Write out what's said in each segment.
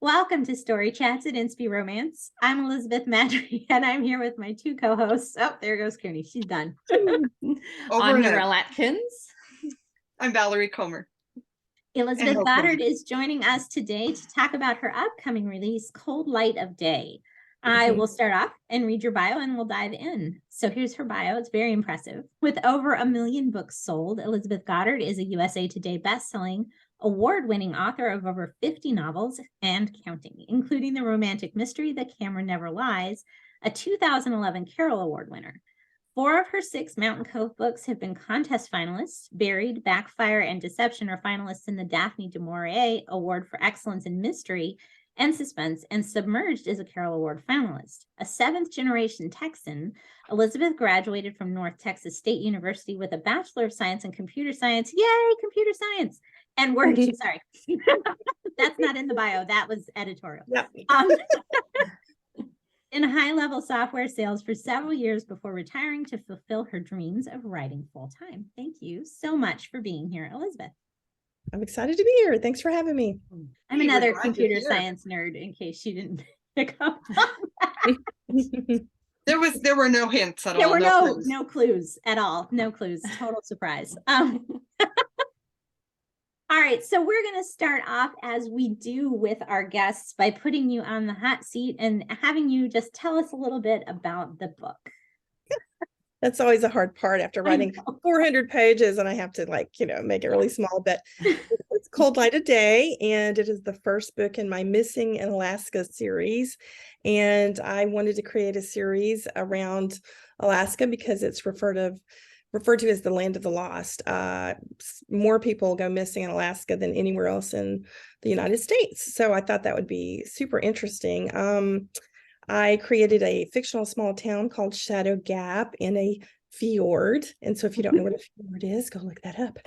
Welcome to Story Chats at Inspy Romance. I'm Elizabeth Madry, and I'm here with my two co-hosts. Oh, there goes Cooney. She's done. I'm Narelle Atkins. I'm Valerie Comer. Elizabeth Goddard is joining us today to talk about her upcoming release, Cold Light of Day. I will start off and read your bio and we'll dive in. So here's her bio. It's very impressive. With over 1 million books sold, Elizabeth Goddard is a USA Today bestselling, award-winning author of over 50 novels and counting, including the romantic mystery The Camera Never Lies, a 2011 Carol Award winner. 4 of her 6 Mountain Cove books have been contest finalists. Buried, Backfire, and Deception are finalists in the Daphne du Maurier Award for Excellence in Mystery and Suspense, and Submerged is a Carol Award finalist. A 7th-generation Texan, Elizabeth graduated from North Texas State University with a Bachelor of Science in Computer Science. Yay, computer science! And Word, sorry. That's not in the bio. That was editorial. Yep. In high-level software sales for several years before retiring to fulfill her dreams of writing full-time. Thank you so much for being here, Elizabeth. I'm excited to be here. Thanks for having me. I'm another computer science nerd, in case you didn't pick up on that. There were no hints at all. There were no clues at all. No clues. Total surprise. All right, so we're going to start off as we do with our guests by putting you on the hot seat and having you just tell us a little bit about the book. That's always a hard part after writing 400 pages and I have to make it really small, but it's Cold Light of Day, and it is the first book in my Missing in Alaska series. And I wanted to create a series around Alaska because it's referred to as the land of the lost. More people go missing in Alaska than anywhere else in the United States. So I thought that would be super interesting. I created a fictional small town called Shadow Gap in a fjord. And so if you don't know what a fjord is, go look that up.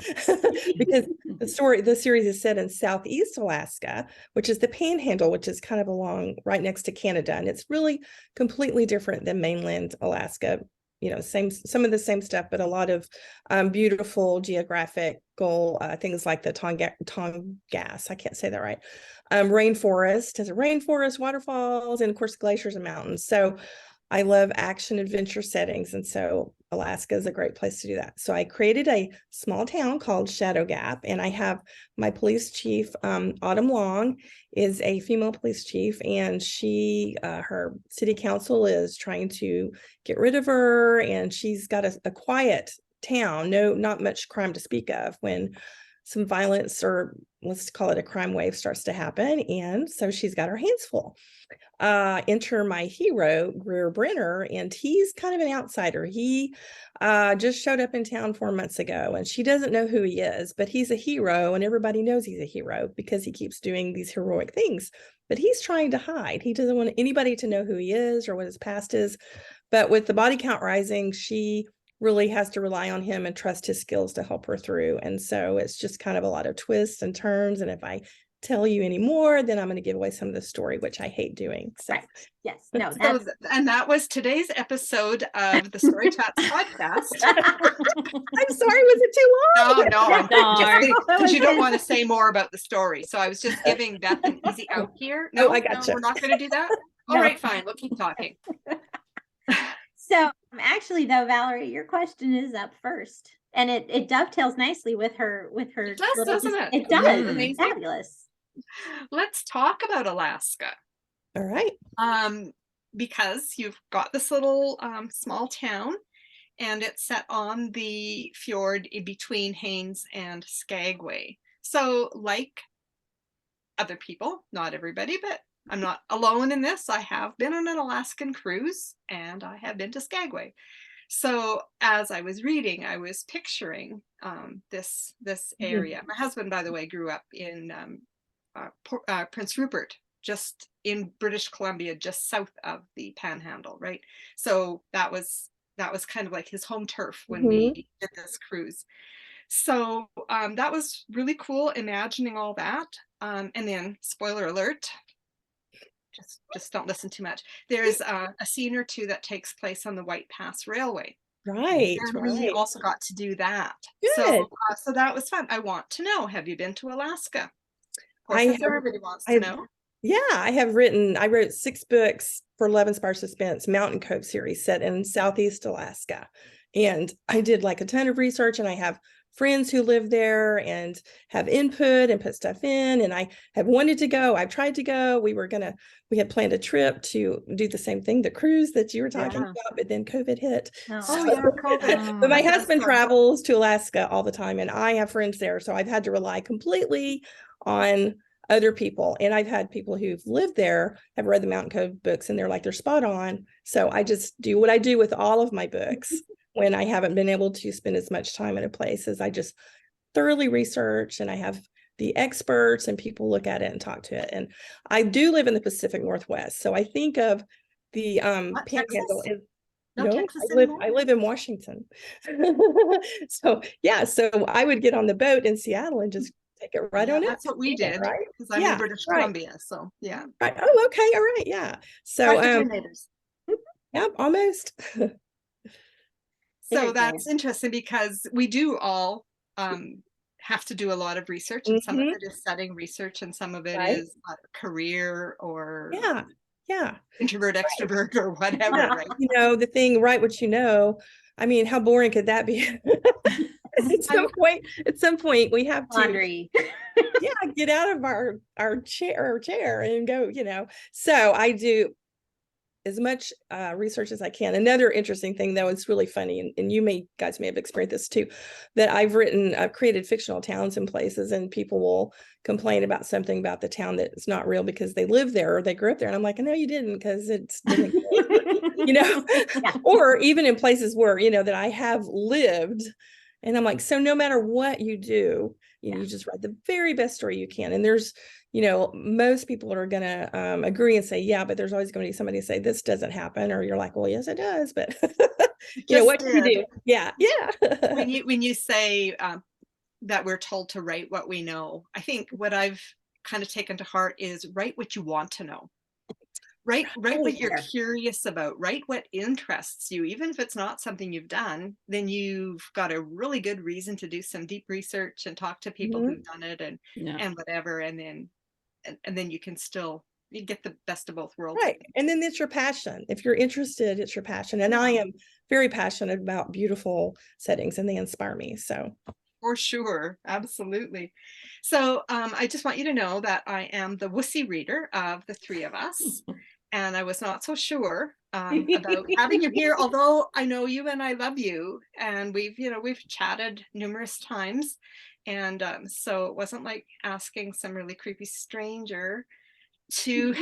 Because the series is set in Southeast Alaska, which is the Panhandle, which is kind of along right next to Canada. And it's really completely different than mainland Alaska. Some of the same stuff, but a lot of beautiful geographical things like the Tongass. I can't say that right. Rainforest has a rainforest, waterfalls, and of course glaciers and mountains. So I love action adventure settings, and so Alaska is a great place to do that. So I created a small town called Shadow Gap, and I have my police chief, Autumn Long, is a female police chief, and her city council is trying to get rid of her, and she's got a quiet town, not much crime to speak of when some violence, or let's call it a crime wave, starts to happen, and so she's got her hands full. Enter my hero, Greer Brenner, and he's kind of an outsider. He just showed up in town 4 months ago, and she doesn't know who he is, but he's a hero, and everybody knows he's a hero because he keeps doing these heroic things. But he's trying to hide. He doesn't want anybody to know who he is or what his past is. But with the body count rising, she really has to rely on him and trust his skills to help her through. And so it's just kind of a lot of twists and turns. And if I tell you any more, then I'm going to give away some of the story, which I hate doing. So right. Yes. No. And that was today's episode of the Story Chats podcast. I'm sorry, was it too long? No, because you don't want to say more about the story. So I was just giving Beth an easy out here. No, I gotcha. We're not going to do that. All right, fine. We'll keep talking. So actually, though, Valerie, your question is up first, and it dovetails nicely with her. It does, doesn't it? It does. It's fabulous. Let's talk about Alaska. All right. Because you've got this little small town, and it's set on the fjord in between Haines and Skagway. So like other people, not everybody, but I'm not alone in this. I have been on an Alaskan cruise, and I have been to Skagway. So as I was reading, I was picturing this area. My husband, by the way, grew up in Prince Rupert, just in British Columbia, just south of the Panhandle, right? So that was kind of like his home turf when we did this cruise. So that was really cool, imagining all that. And then, spoiler alert, just don't listen too much. There's a scene or two that takes place on the White Pass Railway. Right. And we also got to do that. Good. So that was fun. I want to know, have you been to Alaska? Of course, everybody wants to know. Yeah, I wrote 6 books for Love Inspired Suspense, Mountain Cove series set in Southeast Alaska. And I did like a ton of research, and I have friends who live there and have input and put stuff in. And I have wanted to go. I've tried to go. We had planned a trip to do the same thing, the cruise that you were talking Yeah. about, but then COVID hit. Oh, Oh yeah, COVID. But my That does husband suck. travels to Alaska all the time, and I have friends there. So I've had to rely completely on other people. And I've had people who've lived there have read the Mountain Cove books, and they're spot on. So I just do what I do with all of my books when I haven't been able to spend as much time in a place, is I just thoroughly research, and I have the experts and people look at it and talk to it. And I do live in the Pacific Northwest. So I think of the What, Panhandle Texas? is No, Texas I anymore? live in Washington. So yeah, so I would get on the boat in Seattle and just take it right Yeah, on that's what we in, did, right? because I'm in British right. Columbia. So yeah. Right. Oh, okay. All right. Yeah. So Carthaginians. yeah, almost. So Very that's good. interesting because we do all have to do a lot of research, and some of Mhm. it is setting research, and some of it Right. is career or Yeah. introvert, extrovert, or whatever, Yeah. right? The thing, write what you know. I mean, how boring could that be? At some point we have to Laundry. get out of our chair and go, So I do as much research as I can. Another interesting thing, though, it's really funny, and you guys may have experienced this too, that I've created fictional towns and places, and people will complain about something about the town that's not real because they live there or they grew up there. And I'm like, no, you didn't, because it didn't, Yeah. or even in places where, that I have lived. And I'm like, so no matter what you do, you just write the very best story you can. And there's, most people are going to agree and say, yeah, but there's always going to be somebody say this doesn't happen. Or you're like, well, yes, it does. But, what can you do? Yeah. Yeah. When you say that we're told to write what we know, I think what I've kind of taken to heart is write what you want to know. Write what you're curious about, write what interests you. Even if it's not something you've done, then you've got a really good reason to do some deep research and talk to people who've done it and whatever. And then you can you get the best of both worlds. Right. And then it's your passion. If you're interested, it's your passion. And I am very passionate about beautiful settings, and they inspire me. So for sure. Absolutely. So I just want you to know that I am the wussy reader of the three of us. And I was not so sure about having you here, although I know you and I love you. And we've chatted numerous times. And so it wasn't like asking some really creepy stranger to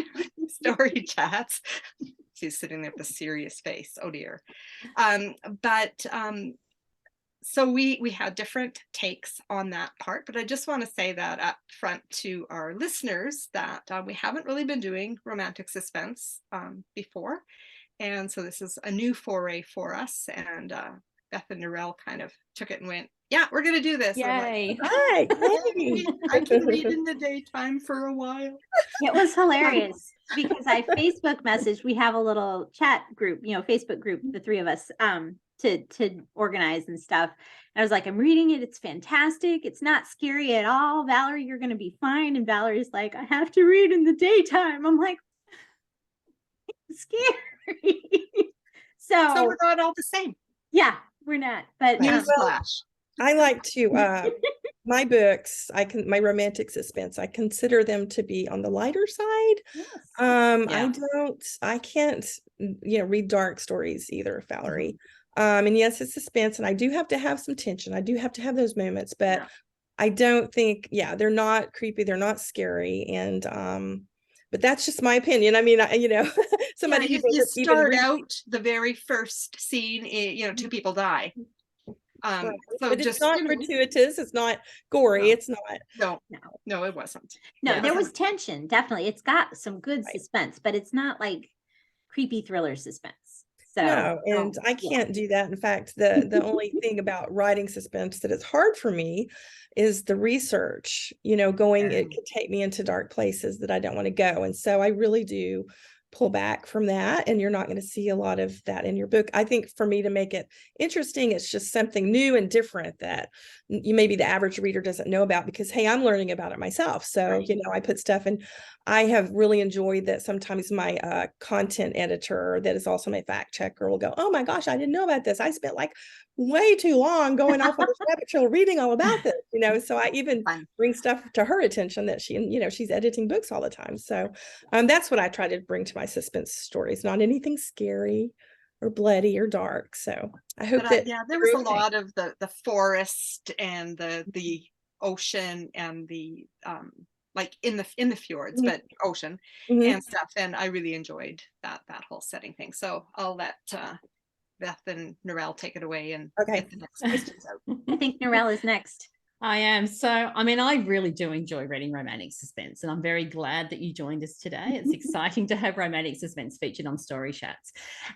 story chats. She's sitting there with a serious face. Oh dear. So we had different takes on that part, but I just want to say that up front to our listeners that we haven't really been doing romantic suspense before. And so this is a new foray for us. And Beth and Narelle kind of took it and went, yeah, we're going to do this. Yay. Like, hey. I can read in the daytime for a while. It was hilarious because I Facebook messaged, we have a little chat group, Facebook group, the three of us, to organize and stuff. And I was like, I'm reading it. It's fantastic. It's not scary at all. Valerie, you're going to be fine. And Valerie's like, I have to read in the daytime. I'm like, it's scary. So we're not all the same. Yeah, we're not. But newsflash. I like to my books, my romantic suspense, I consider them to be on the lighter side. Yes. I can't read dark stories either, Valerie. And yes, it's suspense, and I do have to have some tension. I do have to have those moments, but I don't think, they're not creepy, they're not scary. And but that's just my opinion. I mean, somebody you start out the very first scene, two people die. Right. So but it's not gratuitous, it's not gory, it's not. No, it wasn't. No, there was tension, definitely. It's got some good suspense, but it's not like creepy thriller suspense. So no, and I can't do that. In fact, the only thing about writing suspense that is hard for me is the research. It could take me into dark places that I don't want to go. And so I really do pull back from that, and you're not going to see a lot of that in your book. I think for me to make it interesting, it's just something new and different that you maybe the average reader doesn't know about, because hey, I'm learning about it myself. So, you know, I put stuff in. I have really enjoyed that sometimes my content editor that is also my fact checker will go, oh my gosh, I didn't know about this. I spent like way too long going off on the rabbit trail reading all about this, you know. So I even bring stuff to her attention that she, you know, she's editing books all the time. So that's what I try to bring to my suspense stories, not anything scary or bloody or dark. So I hope that yeah, there was a lot of the forest and the ocean and the like in the fjords, but ocean and stuff, and I really enjoyed that whole setting thing. So I'll let Beth and Narelle take it away and get the next questions out. I think Narelle is next. I am. So, I mean, I really do enjoy reading romantic suspense, and I'm very glad that you joined us today. It's exciting to have romantic suspense featured on Story Chats.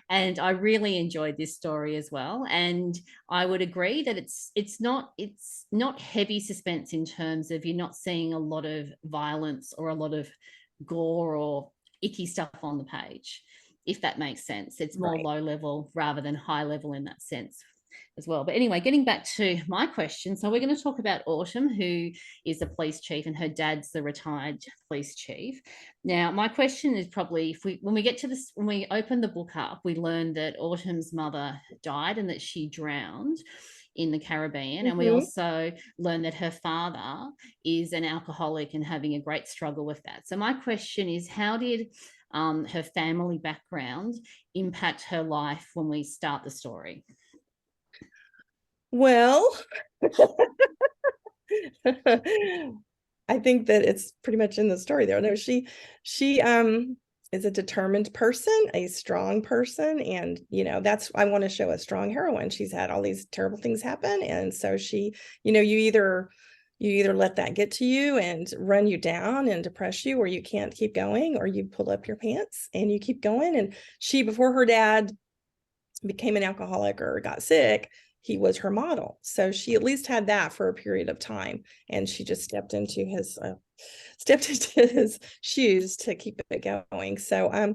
And I really enjoyed this story as well. And I would agree that it's not heavy suspense in terms of you're not seeing a lot of violence or a lot of gore or icky stuff on the page, if that makes sense. It's more low level rather than high level in that sense as well. But anyway, getting back to my question, so we're going to talk about Autumn, who is the police chief, and her dad's the retired police chief. Now, my question is probably, when we open the book up, we learn that Autumn's mother died and that she drowned in the Caribbean. And we also learn that her father is an alcoholic and having a great struggle with that. So my question is, how did her family background impact her life when we start the story? Well, I think that it's pretty much in the story there. No, she is a determined person, a strong person, and you know, that's, I want to show a strong heroine. She's had all these terrible things happen, and so she, you know, you either let that get to you and run you down and depress you, or you can't keep going, or you pull up your pants and you keep going. And she, before her dad became an alcoholic or got sick, he was her model. So she at least had that for a period of time, and she just stepped into his shoes to keep it going. So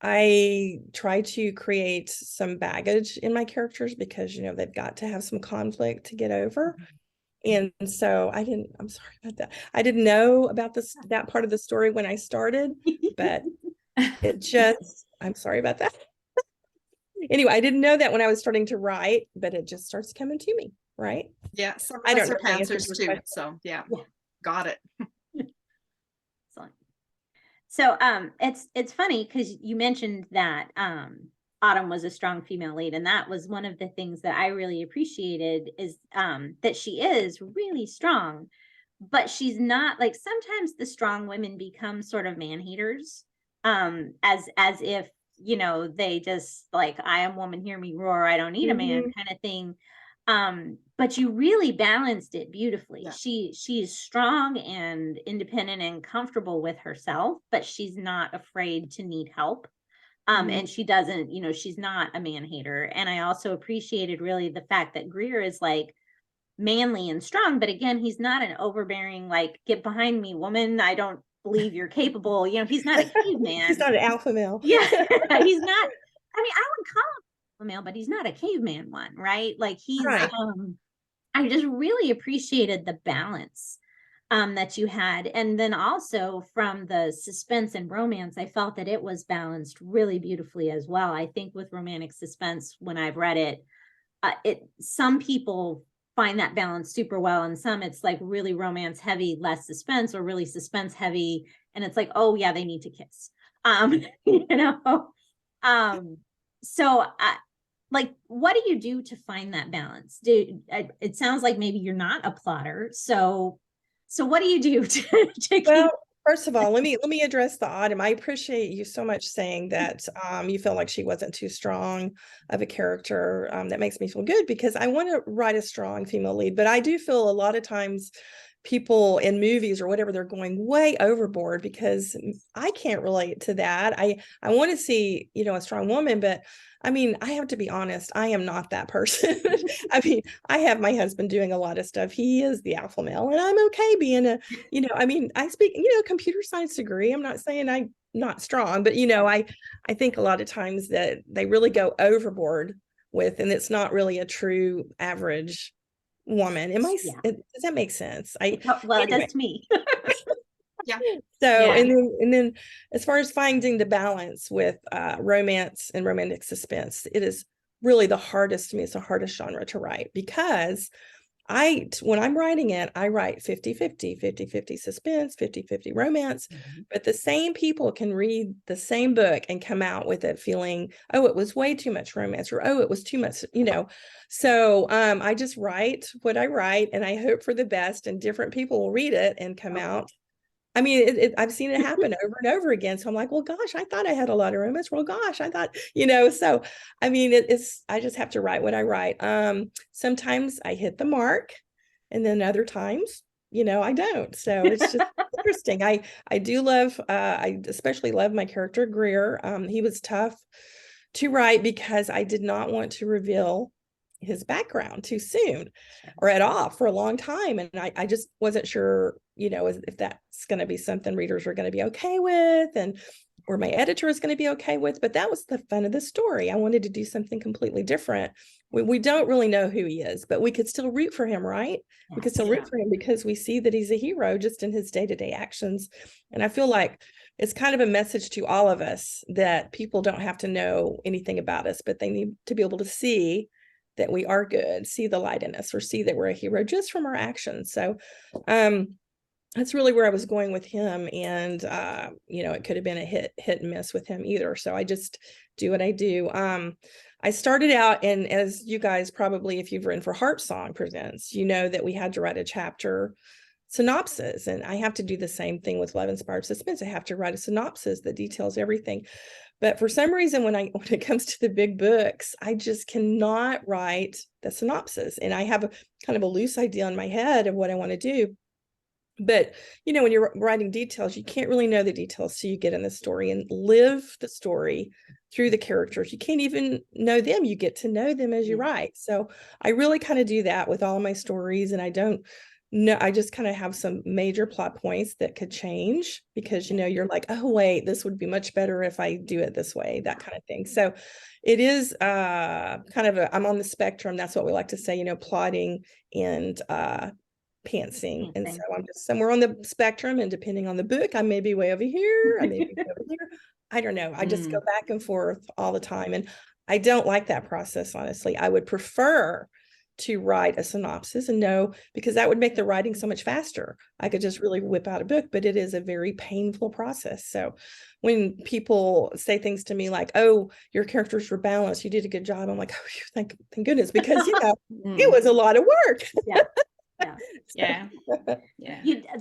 I try to create some baggage in my characters, because you know, they've got to have some conflict to get over. And so I'm sorry about that. I didn't know about that part of the story when I started, but I'm sorry about that. Anyway, I didn't know that when I was starting to write, but it just starts coming to me, right? Yeah, some of us are pantsers too, so yeah, got it. So it's funny because you mentioned that Autumn was a strong female lead, and that was one of the things that I really appreciated, is that she is really strong, but she's not, like, sometimes the strong women become sort of man haters, as if, you know, they just like, I am woman, hear me roar, I don't need a man kind of thing. But you really balanced it beautifully. Yeah. She's strong and independent and comfortable with herself, but she's not afraid to need help. And she doesn't, you know, she's not a man hater. And I also appreciated really the fact that Greer is like manly and strong, but again, he's not an overbearing, like, get behind me, woman, I don't believe you're capable. You know, he's not a caveman. He's not an alpha male. Yeah, he's not. I mean, I would call him a male, but he's not a caveman one, right? Like, he's right. I just really appreciated the balance that you had. And then also from the suspense and romance, I felt that it was balanced really beautifully as well. I think with romantic suspense, when I've read it, some people find that balance super well, and some it's like really romance heavy, less suspense, or really suspense heavy, and it's like, oh yeah, they need to kiss. You know, so like, what do you do to find that balance? It sounds like maybe you're not a plotter, so what do you do to keep? Well, first of all, let me address the Autumn. I appreciate you so much saying that you feel like she wasn't too strong of a character. That makes me feel good, because I want to write a strong female lead, but I do feel a lot of times people in movies or whatever, they're going way overboard, because I can't relate to that. I want to see, you know, a strong woman, but I mean, I have to be honest, I am not that person. I mean, I have my husband doing a lot of stuff. He is the alpha male, and I'm okay being a, you know, I mean, I speak, you know, computer science degree. I'm not saying I'm not strong, but you know, I think a lot of times that they really go overboard with, and it's not really a true average woman. Yeah. Does that make sense? Well, it Anyway. does to me. Yeah. So, Yeah. and then as far as finding the balance with romance and romantic suspense, it is really the hardest to me. It's the hardest genre to write, because when I'm writing it, I write 50-50, 50-50 suspense, 50-50 romance, but the same people can read the same book and come out with it feeling, oh, it was way too much romance, or, oh, it was too much, you know. So I just write what I write, and I hope for the best, and different people will read it and come out. I mean, I've seen it happen over and over again. So I'm like, well, gosh, I thought I had a lot of romance. Well, gosh, I thought, you know, so I mean, I just have to write what I write. Sometimes I hit the mark, and then other times, you know, I don't. So it's just interesting. I do love, I especially love my character Greer. He was tough to write because I did not want to reveal his background too soon or at all for a long time. And I just wasn't sure, you know, if that's going to be something readers are going to be okay with, and or my editor is going to be okay with. But that was the fun of the story. I wanted to do something completely different. We don't really know who he is, but we could still root for him, right? We could still root for him because we see that he's a hero just in his day-to-day actions. And I feel like it's kind of a message to all of us that people don't have to know anything about us, but they need to be able to see that we are good, see the light in us, or see that we're a hero just from our actions. So that's really where I was going with him. And you know, it could have been a hit and miss with him either. So I just do what I do. I started out, and as you guys probably, if you've written for Heart Song Presents, you know that we had to write a chapter synopsis, and I have to do the same thing with Love Inspired Suspense. I have to write a synopsis that details everything. But for some reason, when it comes to the big books, I just cannot write the synopsis. And I have a kind of a loose idea in my head of what I want to do. But, you know, when you're writing details, you can't really know the details till you get in the story and live the story through the characters. You can't even know them. You get to know them as you write. So I really kind of do that with all of my stories. And I don't know, I just kind of have some major plot points that could change, because, you know, you're like, oh, wait, this would be much better if I do it this way, that kind of thing. So it is kind of I'm on the spectrum. That's what we like to say, you know, plotting and pantsing. And so I'm just somewhere on the spectrum, and depending on the book, I may be way over here, I may be over here. I don't know. I just go back and forth all the time. And I don't like that process, honestly. I would prefer to write a synopsis and know, because that would make the writing so much faster. I could just really whip out a book, but it is a very painful process. So when people say things to me like, oh, your characters were balanced, you did a good job, I'm like, oh, thank goodness, because, you know, it was a lot of work.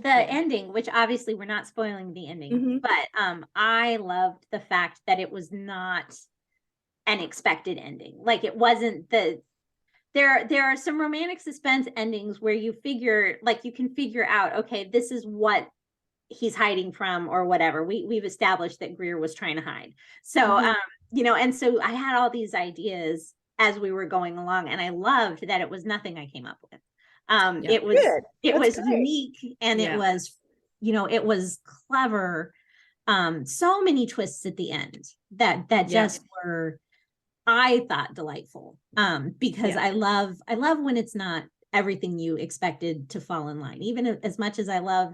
The ending, which obviously we're not spoiling the ending, but I loved the fact that it was not an expected ending. Like, it wasn't there are some romantic suspense endings where you can figure out, okay, this is what he's hiding from, or whatever. We've established that Greer was trying to hide. So you know, and so I had all these ideas as we were going along, and I loved that it was nothing I came up with. It was unique, and it was, you know, it was clever. So many twists at the end that just were, I thought, delightful. Because I love when it's not everything you expected to fall in line. Even as much as I love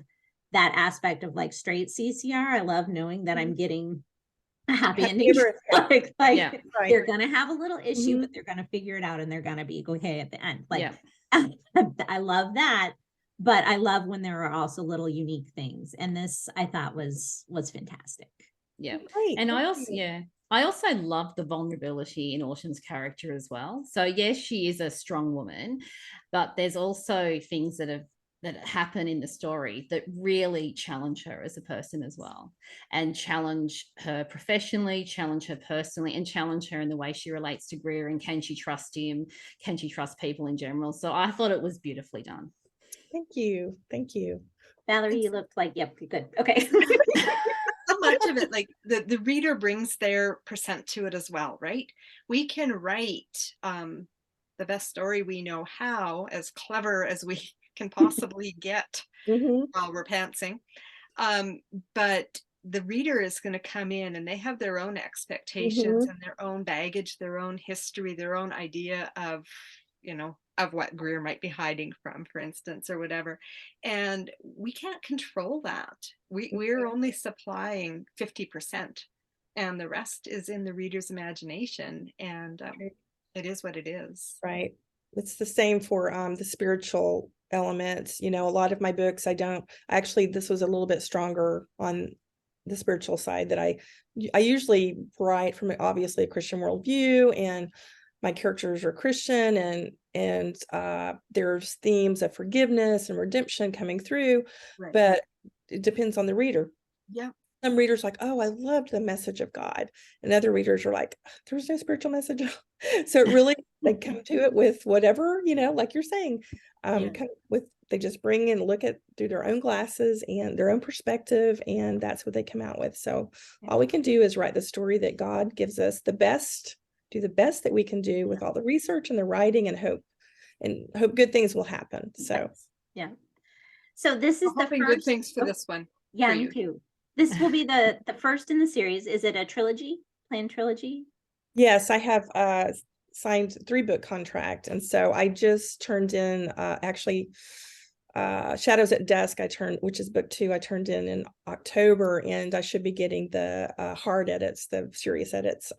that aspect of like straight CCR, I love knowing that I'm getting a happy ending. They're gonna have a little issue, but they're gonna figure it out, and they're gonna be okay at the end. I love that, but I love when there are also little unique things, and this I thought was fantastic. And I also love the vulnerability in Autumn's character as well. So yes, she is a strong woman, but there's also things that happen in the story that really challenge her as a person as well, and challenge her professionally, challenge her personally, and challenge her in the way she relates to Greer, and can she trust him? Can she trust people in general? So I thought it was beautifully done. Thank you. Thank you. Valerie, you looked like, yep, good. Okay. So much of it, like the reader brings their percent to it as well, right? We can write the best story we know how, as clever as we can possibly get while we're pantsing. But the reader is going to come in and they have their own expectations and their own baggage, their own history, their own idea of, of what Greer might be hiding from, for instance, or whatever. And we can't control that. We're only supplying 50%, and the rest is in the reader's imagination. And it is what it is. Right. It's the same for the spiritual elements. A lot of my books, this was a little bit stronger on the spiritual side, that I usually write from obviously a Christian worldview, and my characters are Christian, and there's themes of forgiveness and redemption coming through, Right. But it depends on the reader. Yeah. Some readers like, oh, I loved the message of God. And other readers are like, there's no spiritual message. So it really, they come to it with whatever, like you're saying, they just bring and look at through their own glasses and their own perspective. And that's what they come out with. So all we can do is write the story that God gives us, do the best that we can do with all the research and the writing, and hope good things will happen. So, yeah. So this is the first good things for this one. Yeah, me too. This will be the first in the series. Is it a trilogy? Planned trilogy? Yes, I have signed 3-book contract, and so I just turned in Shadows at Dusk. Which is book 2. I turned in October, and I should be getting the hard edits, the serious edits,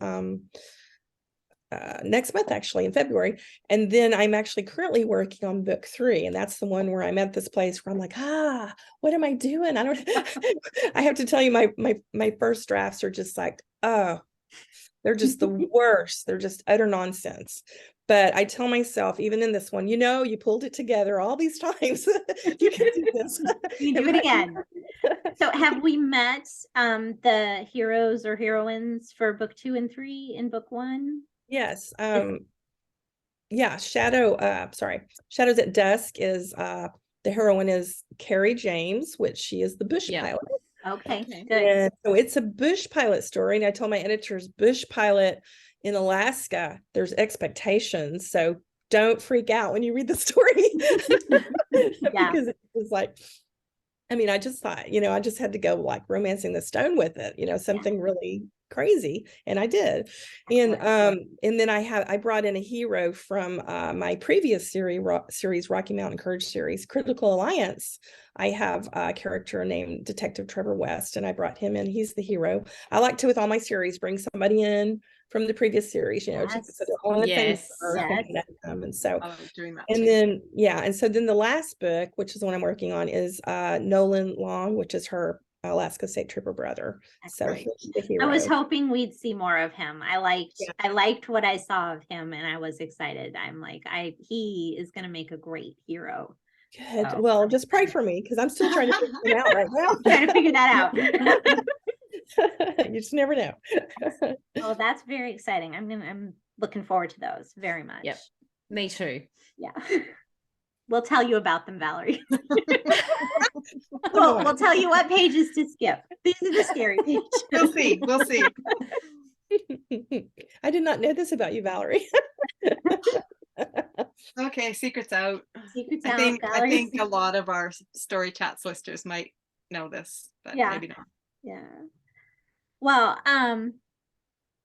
next month, actually in February. And then I'm actually currently working on book 3, and that's the one where I'm at this place where I'm like, what am I doing? I don't. I have to tell you, my first drafts are just like, oh, they're just the worst. They're just utter nonsense. But I tell myself, even in this one, you pulled it together all these times. You can do this. You do it again. So have we met the heroes or heroines for book 2 and 3 in book 1? Yes. Shadows at Dusk is the heroine is Carrie James, which she is the bush pilot. Okay, good. And so it's a bush pilot story. And I told my editors, bush pilot in Alaska, there's expectations. So don't freak out when you read the story. Because it was like, I just thought, I just had to go like Romancing the Stone with it, something really crazy. And I did. And then I brought in a hero from my previous series, Rocky Mountain Courage series, Critical Alliance. I have a character named Detective Trevor West, and I brought him in. He's the hero. I like to, with all my series, bring somebody in from the previous series, so they're on the things and so and then and so then the last book, which is the one I'm working on, is Nolan Long, which is her Alaska State Trooper brother. So he's the hero. I was hoping we'd see more of him. I liked what I saw of him, and I was excited. I'm like, he is going to make a great hero. Good. So, well, just pray for me, because I'm still trying to figure it out right now. Trying to figure that out. You just never know. Oh, that's very exciting. I'm looking forward to those very much. Yep. Me too. Yeah. We'll tell you about them, Valerie. We'll tell you what pages to skip. These are the scary pages. We'll see. I did not know this about you, Valerie. Okay, secret's out. Secret's out. I think a lot of our Story Chats listeners might know this, but maybe not. Yeah. Well,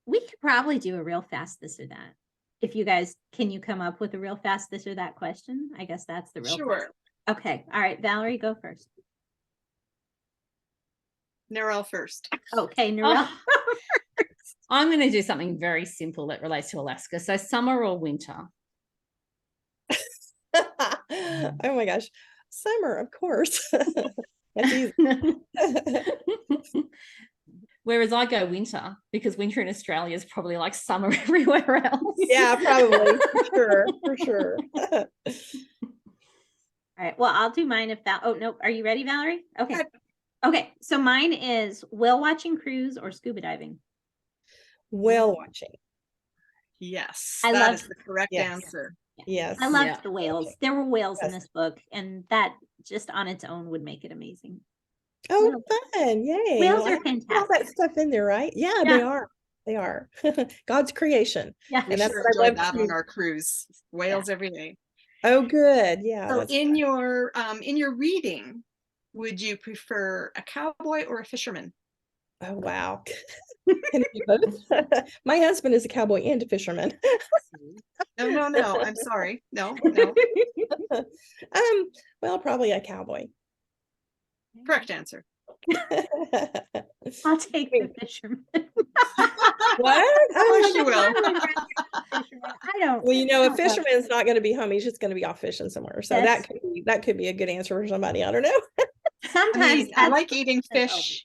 we could probably do a real fast this or that. If you guys, can you come up with a real fast this or that question? I guess that's the real Sure. Fast. Okay. All right, Valerie, go first. Narelle first. Okay, Narelle. I'm going to do something very simple that relates to Alaska. So summer or winter? Oh my gosh. Summer, of course. That's easy. Whereas I go winter, because winter in Australia is probably like summer everywhere else. Yeah, probably. For sure. All right. Well, I'll do mine if that. Oh, no. Are you ready, Valerie? Okay. Okay. So mine is whale watching cruise or scuba diving. Whale watching. Yes. That is the correct answer. Yes. I loved Yeah. the whales. There were whales in Yes. this book, and that just on its own would make it amazing. Oh, Whales. fun. Yay. Whales Well, I are have to put all that fantastic. stuff in there, right? Yeah, Yeah. they are. They are. God's creation. Yeah. We And that's sure what I enjoyed love that on too. our cruise. Whales every day. Oh, good. Yeah, So that's in fun. your reading, would you prefer a cowboy or a fisherman? Oh, wow. Can it be both? My husband is a cowboy and a fisherman. No. I'm sorry. No. Well, probably a cowboy. Correct answer. I'll take the fisherman. What? Of course Oh you my will. God. I don't. Well, you know, I a don't love- fisherman's not going to be home. He's just going to be off fishing somewhere. So That's- that could be a good answer for somebody. I don't know. I Sometimes mean, I that's- like eating Oh, fish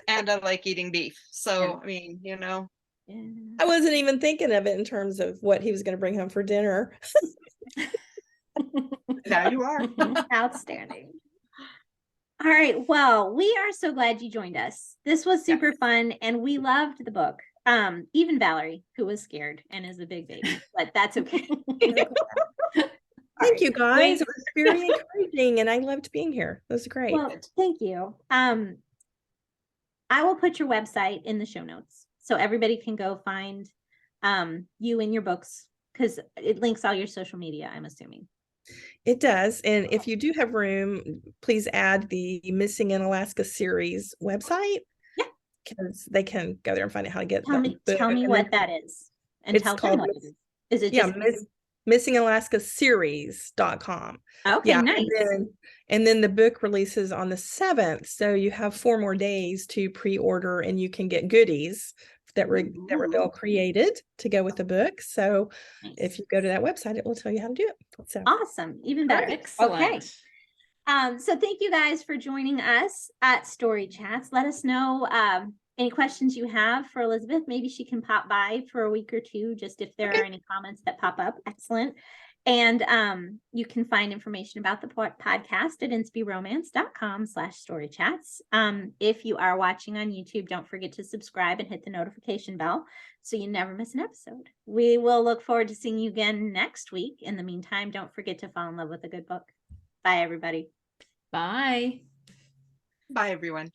and I like eating beef. So, Yeah. I mean, yeah. I wasn't even thinking of it in terms of what he was going to bring home for dinner. now you are. Outstanding. All right. Well, we are so glad you joined us. This was super fun, and we loved the book. Even Valerie, who was scared and is a big baby, but that's okay. Thank you guys. It was very encouraging, and I loved being here. It was great. Well, thank you. I will put your website in the show notes so everybody can go find you and your books, because it links all your social media, I'm assuming. It does. And if you do have room, please add the Missing in Alaska series website. Yeah. Because they can go there and find out how to get Tell that me book. what that is. And It's tell them called what it is. Is it yeah, just missingalaskaseries.com. okay, Yeah. nice. And then the book releases on the 7th. So you have 4 more days to pre-order, and you can get goodies that Rebelle created to go with the book. So Nice. if you go to that website, it will tell you how to do it. So Awesome. Even better. Excellent. Okay. So thank you guys for joining us at Story Chats. Let us know any questions you have for Elizabeth. Maybe she can pop by for a week or two, just if there are any comments that pop up. Excellent. And you can find information about the podcast at inspyromance.com/storychats. If you are watching on YouTube, don't forget to subscribe and hit the notification bell so you never miss an episode. We will look forward to seeing you again next week. In the meantime, don't forget to fall in love with a good book. Bye, everybody. Bye. Bye, everyone.